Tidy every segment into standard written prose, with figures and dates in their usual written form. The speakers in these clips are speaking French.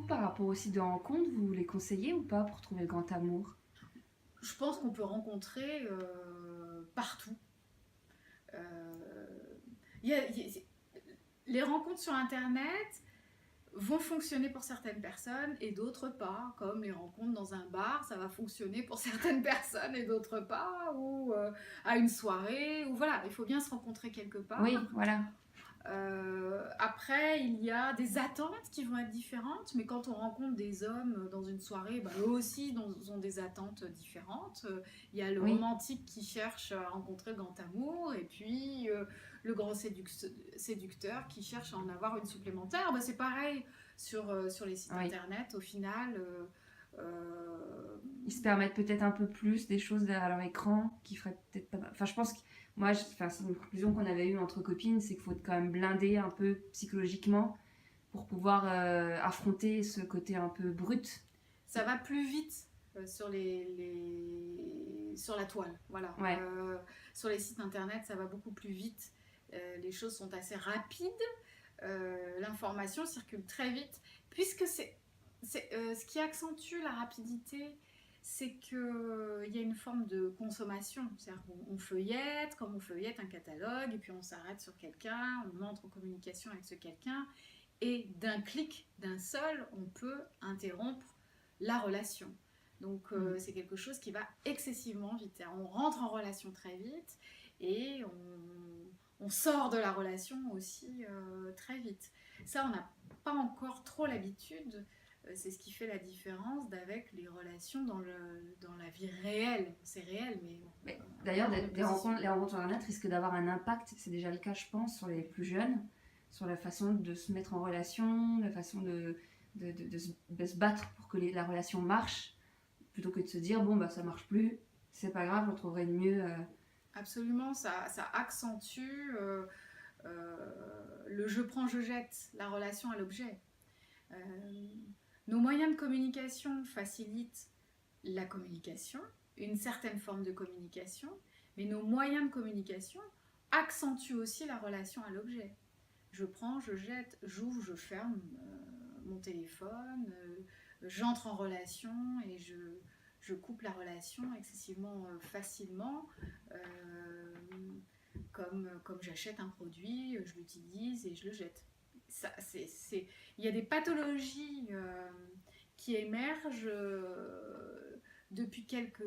par rapport aux sites de rencontres, vous les conseillez ou pas pour trouver le grand amour? Je pense qu'on peut rencontrer partout. Euh, il y a- il y a- les rencontres sur Internet vont fonctionner pour certaines personnes et d'autres pas, comme les rencontres dans un bar, ça va fonctionner pour certaines personnes et d'autres pas, ou à une soirée, ou voilà, il faut bien se rencontrer quelque Oui, part. voilà. Après, il y a des attentes qui vont être différentes, mais quand on rencontre des hommes dans une soirée, bah, eux aussi ont des attentes différentes. Il y a le Oui, romantique qui cherche à rencontrer le grand amour, et puis le grand séducteur qui cherche à en avoir une supplémentaire. Bah, c'est pareil sur les sites oui. internet, au final. Euh, Ils se permettent peut-être un peu plus des choses derrière leur écran qui feraient peut-être pas mal. Enfin, je pense que moi, enfin, c'est une conclusion qu'on avait eue entre copines, c'est qu'il faut quand même blinder un peu psychologiquement pour pouvoir affronter ce côté un peu brut. Ça va plus vite sur sur la toile, voilà. Ouais, Sur les sites internet, ça va beaucoup plus vite. Les choses sont assez rapides. L'information circule très vite, puisque ce qui accentue la rapidité, c'est qu'il y a une forme de consommation. C'est-à-dire qu'on feuillette, comme on feuillette un catalogue, et puis on s'arrête sur quelqu'un, on entre en communication avec ce quelqu'un, et d'un clic, d'un seul, on peut interrompre la relation. Donc c'est quelque chose qui va excessivement vite. On rentre en relation très vite et on sort de la relation aussi très vite. Ça, on n'a pas encore trop l'habitude. C'est ce qui fait la différence d'avec les relations dans la vie réelle. C'est réel, mais bon, mais d'ailleurs, hors de les rencontres sur Internet risquent d'avoir un impact, c'est déjà le cas, je pense, sur les plus jeunes, sur la façon de se mettre en relation, la façon de se battre pour que la relation marche, plutôt que de se dire, bon, bah ça marche plus, c'est pas grave, je trouverai une mieux. absolument, ça accentue le je prends, je jette, la relation à l'objet. Euh, nos moyens de communication facilitent la communication, une certaine forme de communication, mais nos moyens de communication accentuent aussi la relation à l'objet. Je prends, je jette, j'ouvre, je ferme mon téléphone, j'entre en relation et je coupe la relation excessivement facilement. Euh, comme j'achète un produit, je l'utilise et je le jette. Ça, il y a des pathologies qui émergent depuis quelques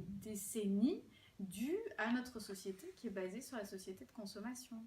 décennies dues à notre société qui est basée sur la société de consommation.